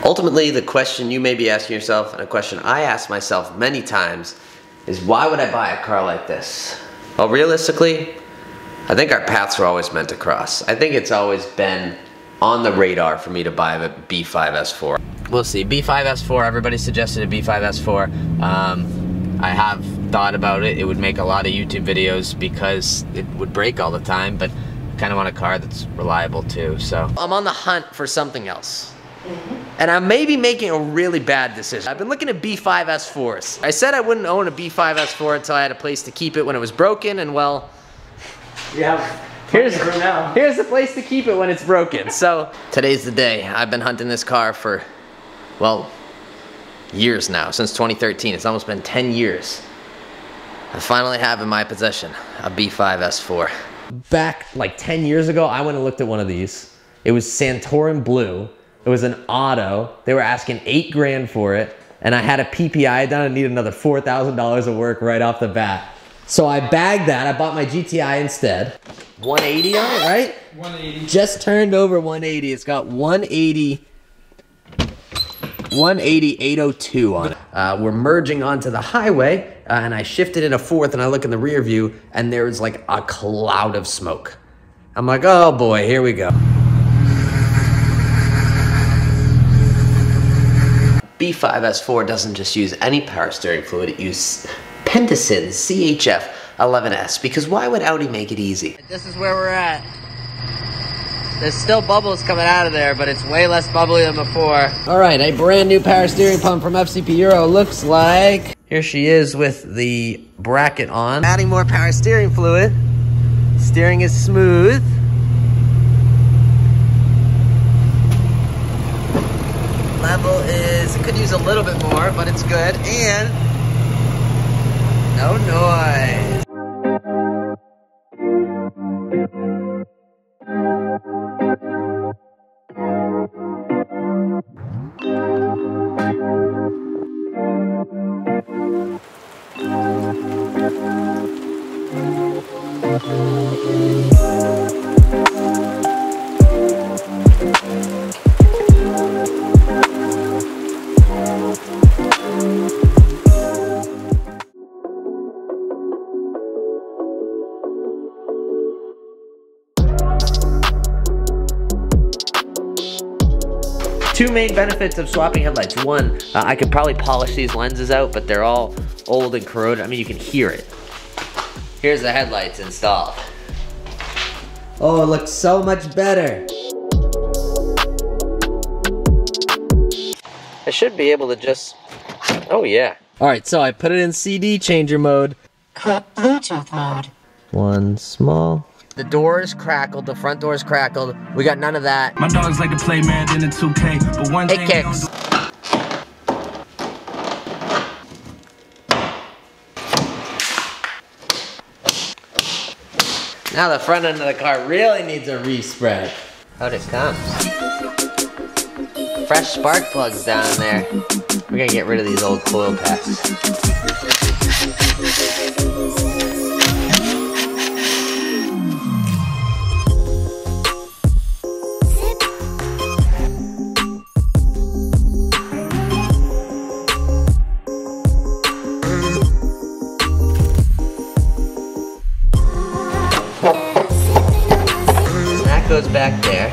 Ultimately, the question you may be asking yourself, and a question I ask myself many times, is why would I buy a car like this? Well, realistically, I think our paths were always meant to cross. I think it's always been on the radar for me to buy a B5 S4. We'll see. B5 S4, everybody suggested a B5 S4. I have thought about it. It would make a lot of YouTube videos because it would break all the time, but I kind of want a car that's reliable too, so. I'm on the hunt for something else. And I may be making a really bad decision. I've been looking at B5 S4s. I said I wouldn't own a B5 S4 until I had a place to keep it when it was broken, and well, here's the place to keep it when it's broken. So today's the day. I've been hunting this car for, well, years now, since 2013. It's almost been 10 years. I finally have in my possession a B5 S4. Back like 10 years ago, I went and looked at one of these. It was Santorin Blue. It was an auto. They were asking $8 grand for it, and I had a PPI done and needed another $4,000 of work right off the bat. So I bagged that. I bought my GTI instead. 180 on it, right? 180. Just turned over 180. It's got 180 802 on it. We're merging onto the highway, and I shifted in a fourth, and I look in the rear view, and there's like a cloud of smoke. I'm like, oh boy, here we go. B5 S4 doesn't just use any power steering fluid, it uses Pentasyn's CHF 11S, because why would Audi make it easy? This is where we're at. There's still bubbles coming out of there, but it's way less bubbly than before. All right, a brand new power steering pump from FCP Euro looks like. Here she is with the bracket on. Adding more power steering fluid. Steering is smooth. Level is, it could use a little bit more, but it's good. And no noise. Two main benefits of swapping headlights. One, I could probably polish these lenses out, but they're all old and corroded. I mean, you can hear it. Here's the headlights installed. Oh, it looks so much better. I should be able to just, oh yeah. All right, so I put it in CD changer mode. Bluetooth mode. One small. The door is crackled, the front door is crackled. We got none of that. My dogs like to play Madden in 2K, but one thing it kicks. Now the front end of the car really needs a respread. Out it comes. Fresh spark plugs down there. We're gonna get rid of these old coil packs. Goes back there.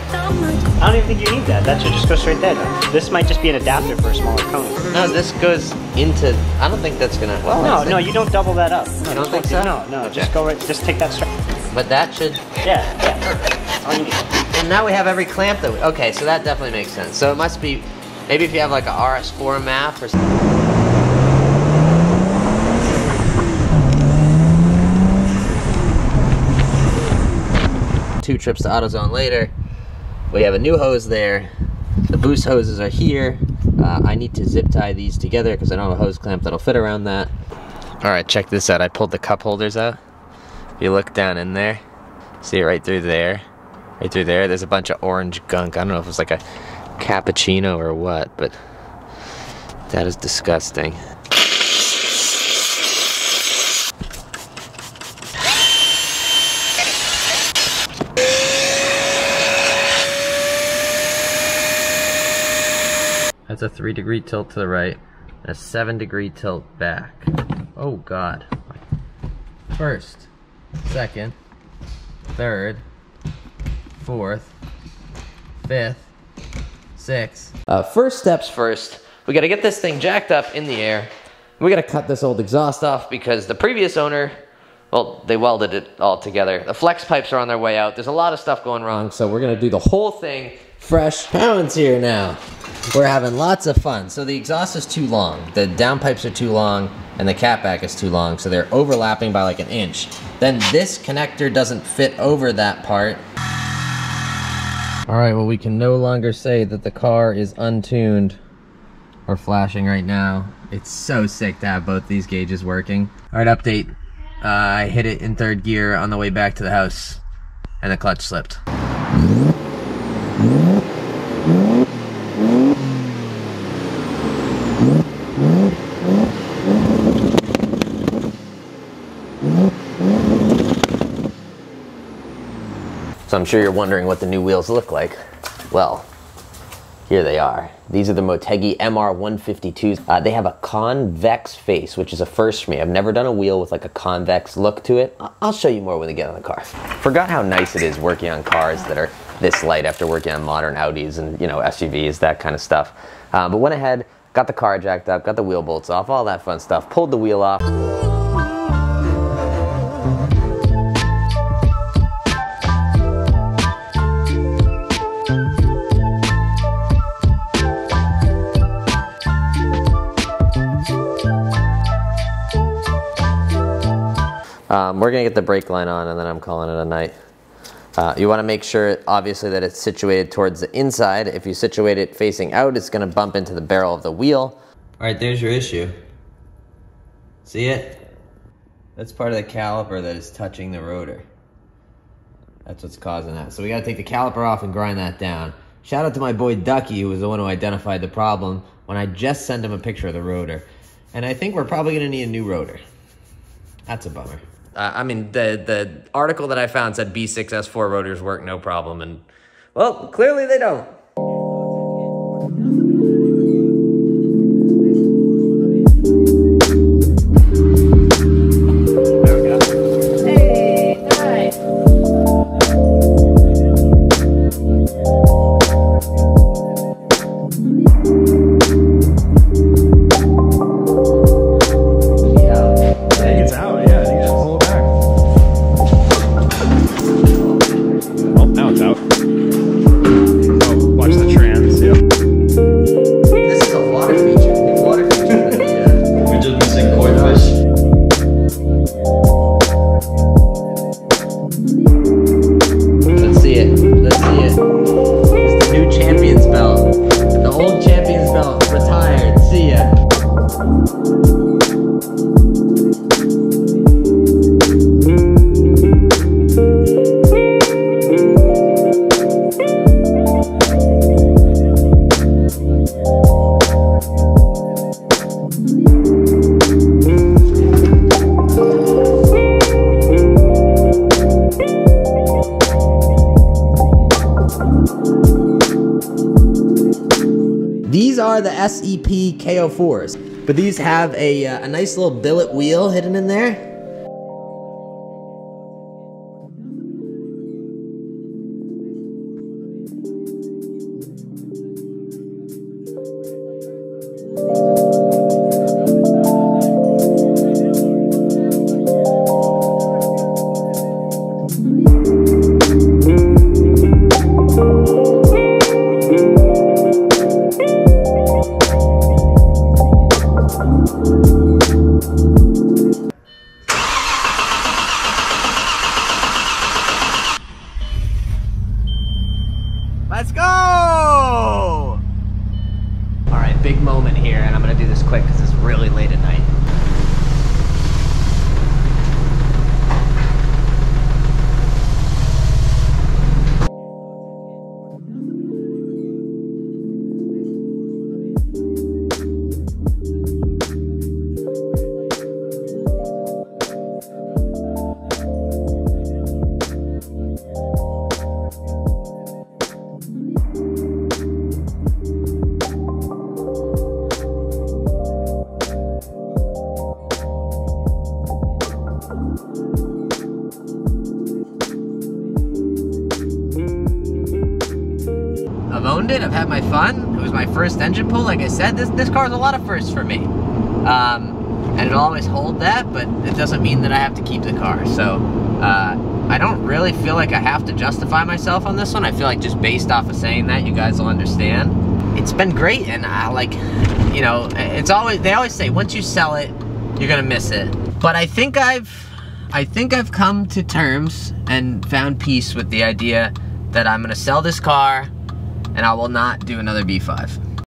I don't even think you need that. That should just go straight there. Though. This might just be an adapter for a smaller cone. No, this goes into. I don't think that's gonna. Well, no, you don't double that up. No, you don't think so? No, okay. Just go right. Just take that straight. But that should. Yeah. All you need. And now we have every clamp that. Okay, so that definitely makes sense. So it must be, maybe if you have like a RS4 MAF or something. Two trips to AutoZone later, we have a new hose there. The boost hoses are here. I need to zip tie these together because I don't have a hose clamp that'll fit around that. All right, check this out. I pulled the cup holders out. If you look down in there, see it right through there. Right through there, there's a bunch of orange gunk. I don't know if it's like a cappuccino or what, but that is disgusting. That's a 3-degree tilt to the right, and a 7-degree tilt back. Oh God. First, second, third, fourth, fifth, sixth. First steps first, we gotta get this thing jacked up in the air. We gotta cut this old exhaust off because the previous owner, well, they welded it all together. The flex pipes are on their way out. There's a lot of stuff going wrong, so we're gonna do the whole thing fresh. Pound's here now. We're having lots of fun. So the exhaust is too long, the downpipes are too long, and the catback is too long, so they're overlapping by like an inch. Then this connector doesn't fit over that part. All right, well, we can no longer say that the car is untuned or flashing right now. It's so sick to have both these gauges working. All right, update. I hit it in 3rd gear on the way back to the house, and the clutch slipped. So I'm sure you're wondering what the new wheels look like. Well, here they are. These are the Motegi MR152s. They have a convex face, which is a first for me. I've never done a wheel with like a convex look to it. I'll show you more when we get on the car. Forgot how nice it is working on cars that are this light after working on modern Audis and, you know, SUVs, that kind of stuff. But went ahead, got the car jacked up, got the wheel bolts off, all that fun stuff, pulled the wheel off. We're gonna get the brake line on and then I'm calling it a night. You wanna make sure, obviously, that it's situated towards the inside. If you situate it facing out, it's gonna bump into the barrel of the wheel. All right, there's your issue. See it? That's part of the caliper that is touching the rotor. That's what's causing that. So we gotta take the caliper off and grind that down. Shout out to my boy Ducky, who was the one who identified the problem when I just sent him a picture of the rotor. And I think we're probably gonna need a new rotor. That's a bummer. I mean, the article that I found said B6 S4 rotors work no problem, and, well, clearly they don't. There we go. Hey, hi. It's out, yeah. You just pull it back. Oh, now it's out. Oh, watch the trans, yep. This is a water feature. New water feature. Yeah. We're just missing coil fish. Let's see it. Let's see it. It's the new champion's belt. The old champion's belt retired. See ya. These are the SEP K04s, but these have a nice little billet wheel hidden in there. Let's go! All right, big moment here, and I'm gonna do this quick because it's really late at night. I've owned it, I've had my fun. It was my first engine pull. Like I said, this car is a lot of firsts for me. And it'll always hold that, but it doesn't mean that I have to keep the car. So I don't really feel like I have to justify myself on this one. I feel like just based off of saying that, you guys will understand. It's been great, and I like, you know, it's always, they always say once you sell it, you're gonna miss it. But I think I've come to terms and found peace with the idea that I'm gonna sell this car and I will not do another B5.